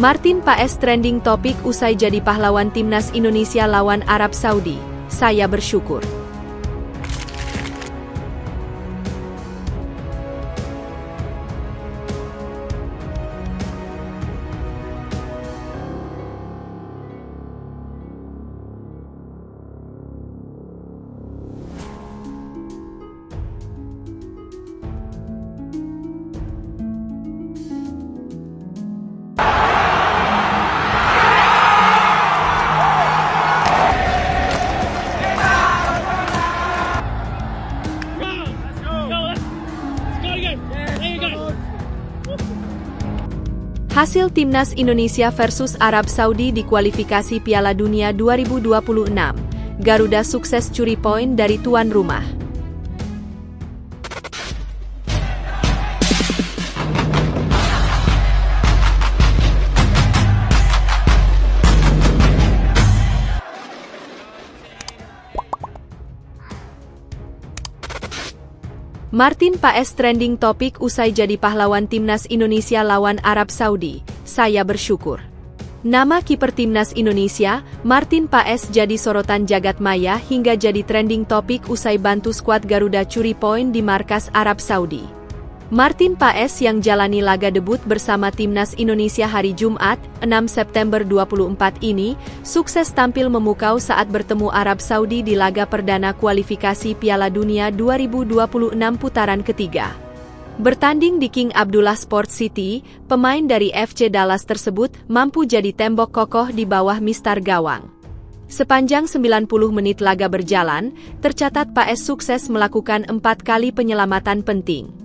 Martin Paes trending topik usai jadi pahlawan timnas Indonesia lawan Arab Saudi. Saya bersyukur. Hasil Timnas Indonesia versus Arab Saudi di kualifikasi Piala Dunia 2026. Garuda sukses curi poin dari tuan rumah. Martin Paes trending topik usai jadi pahlawan timnas Indonesia lawan Arab Saudi. Saya bersyukur. Nama kiper timnas Indonesia, Martin Paes jadi sorotan jagat maya hingga jadi trending topik usai bantu skuad Garuda curi poin di markas Arab Saudi. Martin Paes yang jalani laga debut bersama timnas Indonesia hari Jumat, 6 September 2024 ini, sukses tampil memukau saat bertemu Arab Saudi di laga perdana kualifikasi Piala Dunia 2026 putaran ketiga. Bertanding di King Abdullah Sports City, pemain dari FC Dallas tersebut mampu jadi tembok kokoh di bawah mistar gawang. Sepanjang 90 menit laga berjalan, tercatat Paes sukses melakukan 4 kali penyelamatan penting.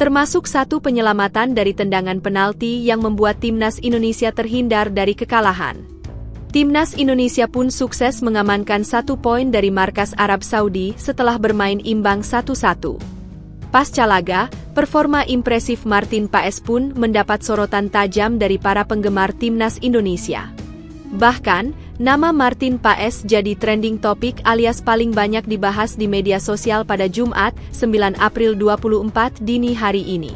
Termasuk 1 penyelamatan dari tendangan penalti yang membuat timnas Indonesia terhindar dari kekalahan. Timnas Indonesia pun sukses mengamankan 1 poin dari markas Arab Saudi setelah bermain imbang 1-1. Pasca laga, performa impresif Martin Paes pun mendapat sorotan tajam dari para penggemar timnas Indonesia. Bahkan, nama Martin Paes jadi trending topik alias paling banyak dibahas di media sosial pada Jumat, 9 April 2024 dini hari ini.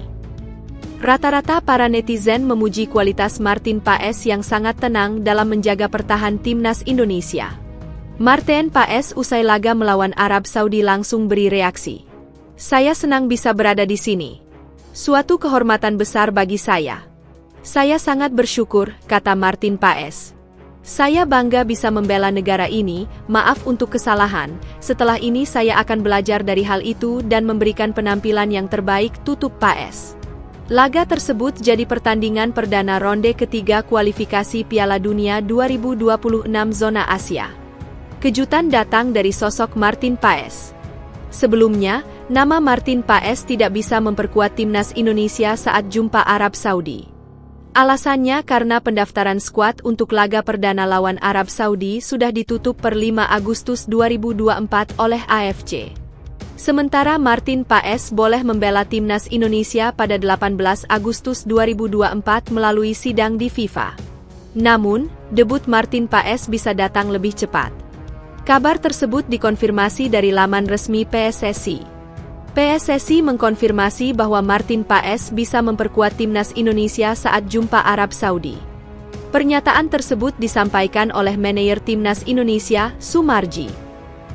Rata-rata para netizen memuji kualitas Martin Paes yang sangat tenang dalam menjaga pertahanan timnas Indonesia. Martin Paes usai laga melawan Arab Saudi langsung beri reaksi. Saya senang bisa berada di sini. Suatu kehormatan besar bagi saya. Saya sangat bersyukur, kata Martin Paes. Saya bangga bisa membela negara ini, maaf untuk kesalahan, setelah ini saya akan belajar dari hal itu dan memberikan penampilan yang terbaik, tutup Paes. Laga tersebut jadi pertandingan perdana ronde ketiga kualifikasi Piala Dunia 2026 zona Asia. Kejutan datang dari sosok Martin Paes. Sebelumnya, nama Martin Paes tidak bisa memperkuat timnas Indonesia saat jumpa Arab Saudi. Alasannya karena pendaftaran skuad untuk laga perdana lawan Arab Saudi sudah ditutup per 5 Agustus 2024 oleh AFC. Sementara Martin Paes boleh membela timnas Indonesia pada 18 Agustus 2024 melalui sidang di FIFA. Namun, debut Martin Paes bisa datang lebih cepat. Kabar tersebut dikonfirmasi dari laman resmi PSSI. PSSI mengkonfirmasi bahwa Martin Paes bisa memperkuat timnas Indonesia saat jumpa Arab Saudi. Pernyataan tersebut disampaikan oleh manajer timnas Indonesia, Sumarji.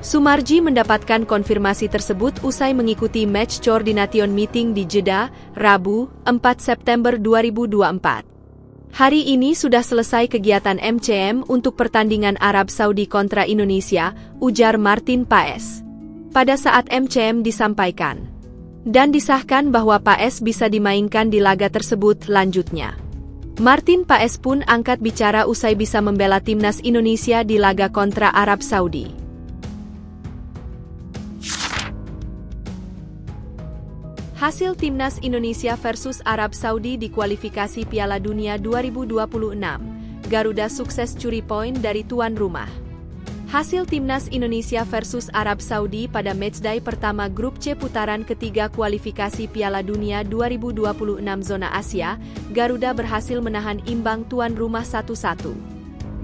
Sumarji mendapatkan konfirmasi tersebut usai mengikuti match coordination meeting di Jeddah, Rabu, 4 September 2024. Hari ini sudah selesai kegiatan MCM untuk pertandingan Arab Saudi kontra Indonesia, ujar Martin Paes. Pada saat MCM disampaikan dan disahkan bahwa Paes bisa dimainkan di laga tersebut lanjutnya. Martin Paes pun angkat bicara usai bisa membela timnas Indonesia di laga kontra Arab Saudi. Hasil Timnas Indonesia versus Arab Saudi di kualifikasi Piala Dunia 2026. Garuda sukses curi poin dari tuan rumah. Hasil Timnas Indonesia versus Arab Saudi pada matchday pertama grup C putaran ketiga kualifikasi Piala Dunia 2026 zona Asia, Garuda berhasil menahan imbang tuan rumah 1-1.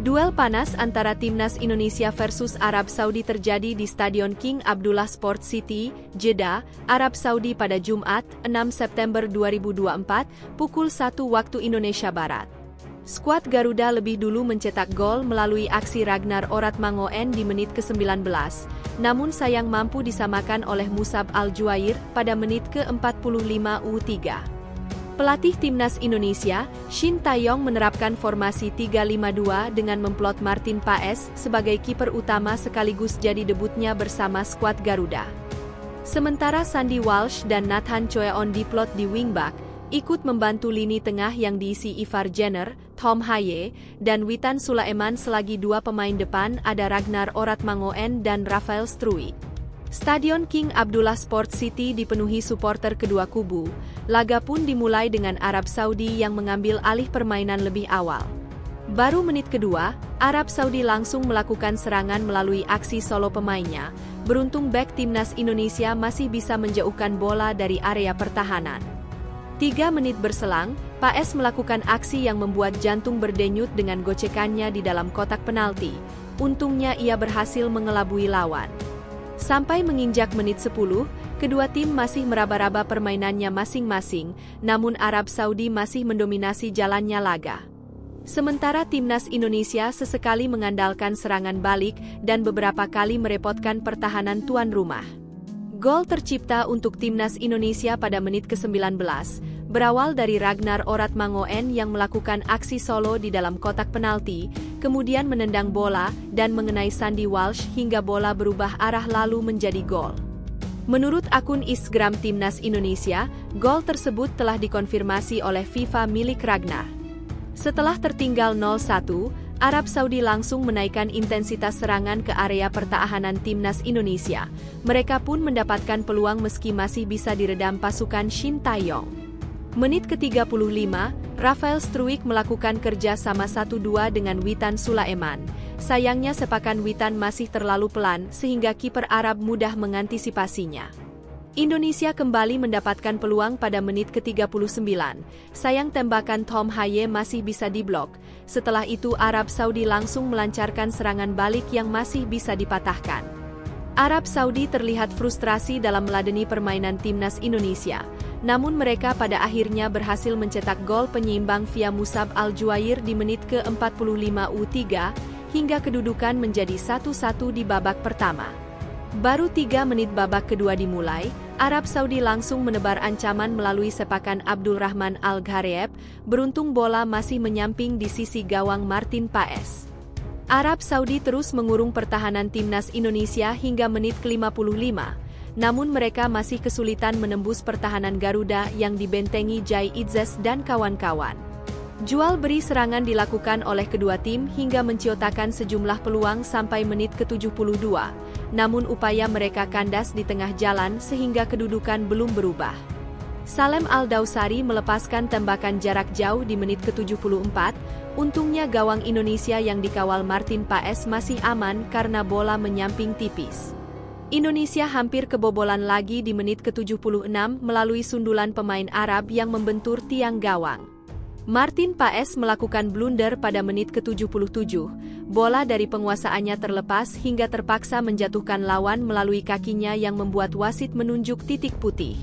Duel panas antara Timnas Indonesia versus Arab Saudi terjadi di Stadion King Abdullah Sports City, Jeddah, Arab Saudi pada Jumat, 6 September 2024, pukul 1 waktu Indonesia Barat. Skuad Garuda lebih dulu mencetak gol melalui aksi Ragnar Oratmangoen di menit ke-19, namun sayang mampu disamakan oleh Musab Al-Juair pada menit ke-45 U3. Pelatih Timnas Indonesia, Shin Tae-yong menerapkan formasi 3-5-2 dengan memplot Martin Paes sebagai kiper utama sekaligus jadi debutnya bersama skuad Garuda. Sementara Sandy Walsh dan Nathan Choeon diplot di wingback, ikut membantu lini tengah yang diisi Ivar Jenner, Tom Haye, dan Witan Sulaiman selagi dua pemain depan ada Ragnar Oratmangoen dan Rafael Struijk. Stadion King Abdullah Sport City dipenuhi supporter kedua kubu. Laga pun dimulai dengan Arab Saudi yang mengambil alih permainan lebih awal. Baru menit kedua, Arab Saudi langsung melakukan serangan melalui aksi solo pemainnya. Beruntung bek Timnas Indonesia masih bisa menjauhkan bola dari area pertahanan. 3 menit berselang, Paes melakukan aksi yang membuat jantung berdenyut dengan gocekannya di dalam kotak penalti. Untungnya ia berhasil mengelabui lawan. Sampai menginjak menit 10, kedua tim masih meraba-raba permainannya masing-masing, namun Arab Saudi masih mendominasi jalannya laga. Sementara Timnas Indonesia sesekali mengandalkan serangan balik dan beberapa kali merepotkan pertahanan tuan rumah. Gol tercipta untuk Timnas Indonesia pada menit ke-19, berawal dari Ragnar Oratmangoen yang melakukan aksi solo di dalam kotak penalti, kemudian menendang bola dan mengenai Sandy Walsh hingga bola berubah arah lalu menjadi gol. Menurut akun Instagram Timnas Indonesia, gol tersebut telah dikonfirmasi oleh FIFA milik Ragnar. Setelah tertinggal 0-1, Arab Saudi langsung menaikkan intensitas serangan ke area pertahanan Timnas Indonesia. Mereka pun mendapatkan peluang meski masih bisa diredam pasukan Shin Tae-yong. Menit ke-35, Rafael Struijk melakukan kerja sama 1-2 dengan Witan Sulaiman. Sayangnya sepakan Witan masih terlalu pelan sehingga kiper Arab mudah mengantisipasinya. Indonesia kembali mendapatkan peluang pada menit ke-39. Sayang tembakan Tom Haye masih bisa diblok. Setelah itu Arab Saudi langsung melancarkan serangan balik yang masih bisa dipatahkan. Arab Saudi terlihat frustrasi dalam meladeni permainan Timnas Indonesia. Namun mereka pada akhirnya berhasil mencetak gol penyeimbang via Musab Al-Juair di menit ke-45 U3, hingga kedudukan menjadi 1-1 di babak pertama. Baru 3 menit babak kedua dimulai, Arab Saudi langsung menebar ancaman melalui sepakan Abdul Rahman Al-Ghareb. Beruntung bola masih menyamping di sisi gawang Martin Paes. Arab Saudi terus mengurung pertahanan Timnas Indonesia hingga menit ke-55, namun mereka masih kesulitan menembus pertahanan Garuda yang dibentengi Jai Itzes dan kawan-kawan. Jual beri serangan dilakukan oleh kedua tim hingga menciptakan sejumlah peluang sampai menit ke-72, namun upaya mereka kandas di tengah jalan sehingga kedudukan belum berubah. Salem Al-Dawsari melepaskan tembakan jarak jauh di menit ke-74, untungnya gawang Indonesia yang dikawal Martin Paes masih aman karena bola menyamping tipis. Indonesia hampir kebobolan lagi di menit ke-76 melalui sundulan pemain Arab yang membentur tiang gawang. Martin Paes melakukan blunder pada menit ke-77, bola dari penguasaannya terlepas hingga terpaksa menjatuhkan lawan melalui kakinya yang membuat wasit menunjuk titik putih.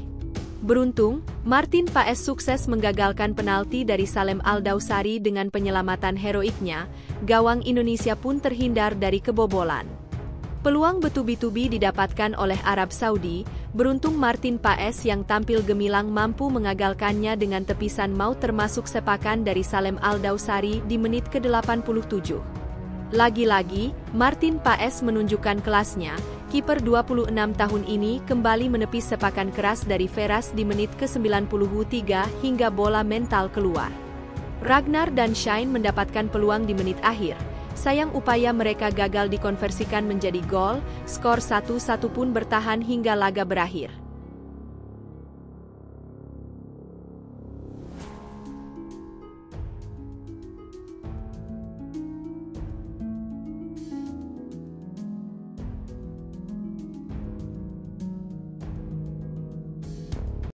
Beruntung, Martin Paes sukses menggagalkan penalti dari Salem Al-Dawsari dengan penyelamatan heroiknya, gawang Indonesia pun terhindar dari kebobolan. Peluang bertubi-tubi didapatkan oleh Arab Saudi, beruntung Martin Paes yang tampil gemilang mampu mengagalkannya dengan tepisan maut termasuk sepakan dari Salem Al-Dawsari di menit ke-87. Lagi-lagi, Martin Paes menunjukkan kelasnya, kiper 26 tahun ini kembali menepis sepakan keras dari Veras di menit ke-93 hingga bola mental keluar. Ragnar dan Shine mendapatkan peluang di menit akhir. Sayang upaya mereka gagal dikonversikan menjadi gol, skor 1-1 pun bertahan hingga laga berakhir.